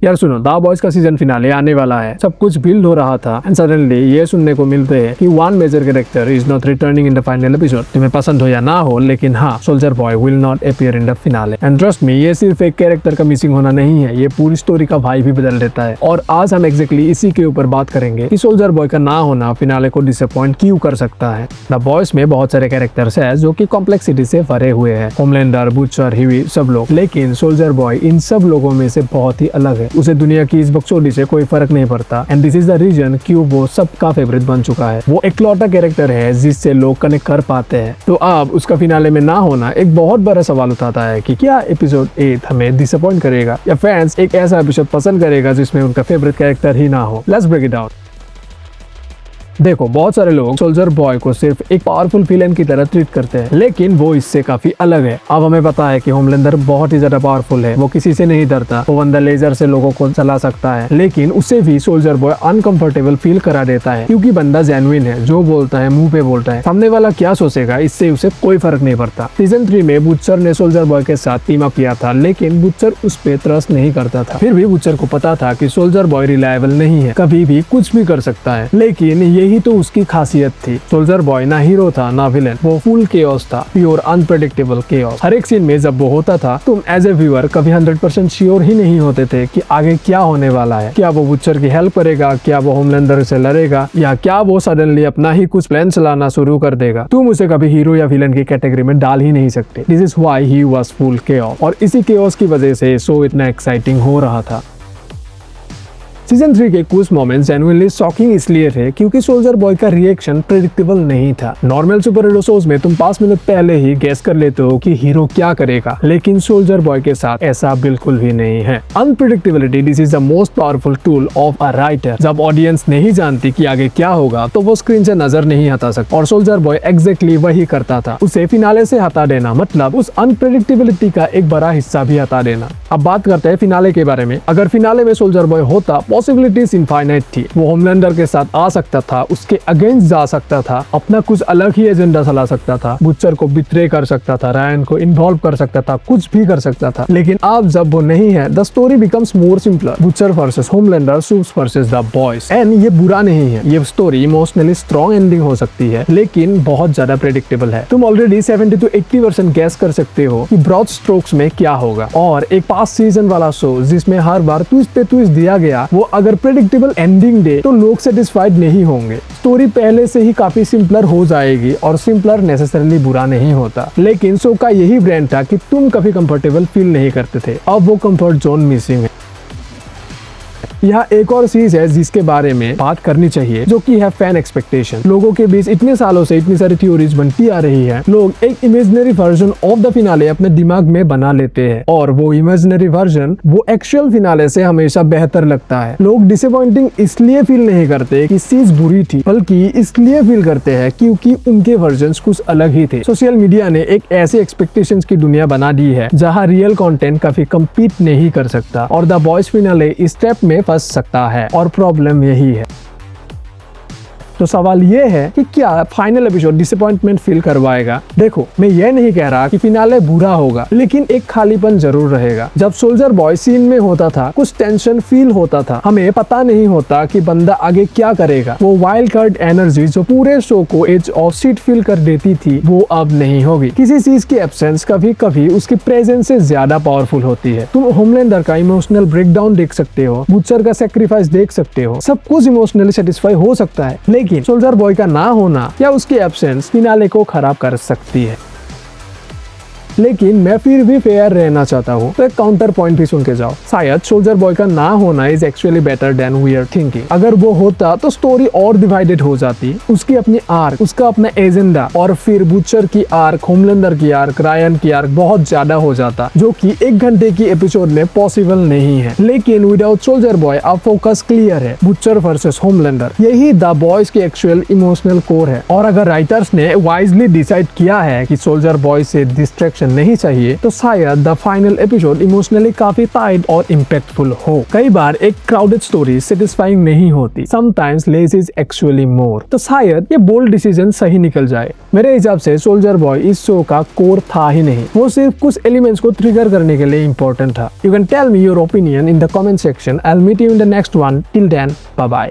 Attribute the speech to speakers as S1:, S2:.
S1: यार सुनो, the boys का सीजन फिनाले आने वाला है। सब कुछ बिल्ड हो रहा था एंड सडनली ये सुनने को मिलते हैं कि one major character is not returning in the final episode. तुम्हें पसंद हो या ना हो, लेकिन हाँ, soldier boy will not appear in the finale. And trust me, ये सिर्फ एक कैरेक्टर का मिसिंग होना नहीं है, ये पूरी स्टोरी का वाइब भी बदल देता है। और आज हम एग्जैक्टली इसी के ऊपर बात करेंगे कि सोल्जर बॉय का ना होना फिनाले को डिसअपॉइंट क्यों कर सकता है। द बॉयज में बहुत सारे कैरेक्टर्स है जो कि कॉम्प्लेक्सिटी से भरे हुए हैं, होमलैंडर, बुचर, ह्यूई, सब लोग। लेकिन सोल्जर बॉय इन सब लोगों में से बहुत ही अलग है। उसे दुनिया की बकचोदी से कोई फर्क नहीं पड़ता and this is the reason क्यों वो सबका फेवरेट बन चुका है। वो इकलौता कैरेक्टर है जिससे लोग कनेक्ट कर पाते हैं। तो अब उसका फिनाले में ना होना एक बहुत बड़ा सवाल उठाता है कि क्या एपिसोड 8 हमें डिसअपॉइंट करेगा या फैंस एक ऐसा एपिसोड पसंद करेगा जिसमें उनका फेवरेट कैरेक्टर ही ना हो। Let's break it down. देखो, बहुत सारे लोग सोल्जर बॉय को सिर्फ एक पावरफुल विलेन की तरह ट्रीट करते हैं, लेकिन वो इससे काफी अलग है। अब हमें पता है कि होमलैंडर बहुत ही ज्यादा पावरफुल है, वो किसी से नहीं डरता, वो बंदा लेजर से लोगों को चला सकता है। लेकिन उससे भी सोल्जर बॉय अनकंफर्टेबल फील करा देता है क्योंकि बंदा जेन्युइन है, जो बोलता है मुंह पे बोलता है। सामने वाला क्या सोचेगा इससे उसे कोई फर्क नहीं पड़ता। सीजन 3 में बुचर ने सोल्जर बॉय के साथ टीम अप किया था, लेकिन बुचर उस पे ट्रस्ट नहीं करता था। फिर भी बुचर को पता था कि सोल्जर बॉय रिलायबल नहीं है, कभी भी कुछ भी कर सकता है। लेकिन यही तो उसकी खासियत थी। सोल्जर बॉय ना हीरो था ना विलेन, वो फुल केओस था, प्योर अनप्रेडिक्टेबल केओस। हर एक सीन में जब वो होता था, तुम एज ए व्यूअर कभी 100% श्योर ही नहीं होते थे कि आगे क्या होने वाला है। क्या वो बुचर की हेल्प करेगा, क्या वो होमलैंडर से लड़ेगा, या क्या वो सडनली अपना ही कुछ प्लान चलाना शुरू कर देगा। तुम उसे कभी हीरो या विलेन की कैटेगरी में डाल ही नहीं सकते। This is why he was full chaos, और इसी केओस की वजह से शो इतना एक्साइटिंग हो रहा था। सीजन 3 के कुछ मोमेंट्स जेन्युइनली शॉकिंग इसलिए थे क्योंकि सोल्जर बॉय का रिएक्शन प्रेडिक्टेबल नहीं था। नॉर्मल सुपर हीरो शोज में तुम 5 मिनट पहले ही गेस कर लेते हो कि हीरो क्या करेगा, लेकिन सोल्जर बॉय के साथ ऐसा बिल्कुल भी नहीं है। Unpredictability this is the most powerful tool of a writer. जब ऑडियंस नहीं जानती कि आगे क्या होगा तो वो स्क्रीन से नजर नहीं हटा सकता, और सोल्जर बॉय एग्जैक्टली वही करता था। उसे फिनाले से हटा देना मतलब उस अनप्रेडिक्टेबिलिटी का एक बड़ा हिस्सा भी हटा देना। अब बात करते हैं फिनाले के बारे में। अगर फिनाले में सोल्जर बॉय होता, पॉसिबिलिटीज इनफाइनाइट थी। वो होमलैंडर के साथ आ सकता था, उसके अगेंस्ट जा सकता था, अपना कुछ अलग ही एजेंडा चला सकता था, बुचर को बिट्रे कर सकता था, रायन को इन्वॉल्व कर सकता था, कुछ भी कर सकता था। लेकिन अब जब वो नहीं है, the story becomes more simpler. Butcher versus Homelander, soups versus the boys. And ये बुरा नहीं है, ये स्टोरी इमोशनली स्ट्रॉन्ग एंडिंग हो सकती है, लेकिन बहुत ज्यादा प्रेडिक्टेबल है। तुम ऑलरेडी 70 to 80% गैस कर सकते हो कि ब्रॉड स्ट्रोक्स में क्या होगा। और एक 5 सीजन वाला शो जिसमें हर बार ट्विस्ट पे ट्विस्ट दिया गया, वो अगर प्रेडिक्टेबल एंडिंग दे तो लोग सेटिस्फाइड नहीं होंगे। स्टोरी पहले से ही काफी सिंपलर हो जाएगी, और सिंपलर नेसेसरली बुरा नहीं होता। लेकिन शो का यही ब्रांड था कि तुम कभी कंफर्टेबल फील नहीं करते थे। अब वो कंफर्ट जोन मिसिंग है। यहाँ एक और चीज है जिसके बारे में बात करनी चाहिए, जो कि है फैन एक्सपेक्टेशन। लोगों के बीच इतने सालों से इतनी सारी थ्योरीज बनती आ रही है। लोग एक imaginary version of the finale अपने दिमाग में बना लेते हैं, और वो इमेजिनरी वर्जन वो एक्चुअल फिनाले से हमेशा बेहतर लगता है। लोग डिसअपॉइंटिंग इसलिए फील नहीं करते कि चीज बुरी थी, बल्कि इसलिए फील करते हैं क्योंकि उनके वर्जन्स कुछ अलग ही थे। सोशल मीडिया ने एक ऐसी एक्सपेक्टेशंस की दुनिया बना दी है जहाँ रियल कंटेंट कभी कम्पीट नहीं कर सकता, और द बॉयज फिनाले इस स्टेप में फंस सकता है, और प्रॉब्लम यही है। तो सवाल ये है कि क्या फाइनल एपिसोड डिसअपॉइंटमेंट फील करवाएगा। देखो, मैं ये नहीं कह रहा कि फिनाले बुरा होगा, लेकिन एक खालीपन जरूर रहेगा। जब सोल्जर बॉय सीन में होता था, कुछ टेंशन फील होता था, हमें पता नहीं होता कि बंदा आगे क्या करेगा। वो वाइल्ड कार्ड एनर्जी जो पूरे शो को एज ऑफ सीट फील कर देती थी, वो अब नहीं होगी। किसी चीज की एब्सेंस कभी कभी उसकी प्रेजेंस से ज्यादा पावरफुल होती है। तुम होमलैंडर का इमोशनल ब्रेकडाउन देख सकते हो, बुचर का सेक्रीफाइस देख सकते हो, सब कुछ इमोशनली सेटिस्फाई हो सकता है, लेकिन सोल्जर बॉय का ना होना या उसकी एब्सेंस फिनाले को खराब कर सकती है। लेकिन मैं फिर भी फेयर रहना चाहता हूँ, तो एक काउंटर पॉइंट भी सुन के जाओ। शायद सोल्जर बॉय का ना होना is actually better than we are thinking. अगर वो होता तो स्टोरी और डिवाइडेड हो जाती, उसकी अपनी आर्क, उसका अपना एजेंडा, और फिर बुचर की आर्क, होमलैंडर की आर्क, रायन की आर्क बहुत ज्यादा हो जाता, जो कि 1 घंटे की एपिसोड में पॉसिबल नहीं है। लेकिन विदाउट सोल्जर बॉय अब फोकस क्लियर है, बुचर वर्सेस होमलैंडर। यही द बॉयज की एक्चुअल इमोशनल कोर है। और अगर राइटर्स ने वाइजली डिसाइड किया है कि सोल्जर बॉय से डिस्ट्रैक्शन एक्शन नहीं चाहिए तो शायद द फाइनल एपिसोड इमोशनली काफी टाइट और इम्पैक्टफुल हो। कई बार एक क्राउडेड स्टोरी सेटिस्फाइंग नहीं होती, sometimes less is actually more. तो शायद ये बोल्ड डिसीजन सही निकल जाए। मेरे हिसाब से सोल्जर बॉय इस शो का कोर था ही नहीं, वो सिर्फ कुछ एलिमेंट्स को ट्रिगर करने के लिए इंपॉर्टेंट था। You can tell me your opinion in the comment section. I'll meet you in the next one. Till then, bye bye.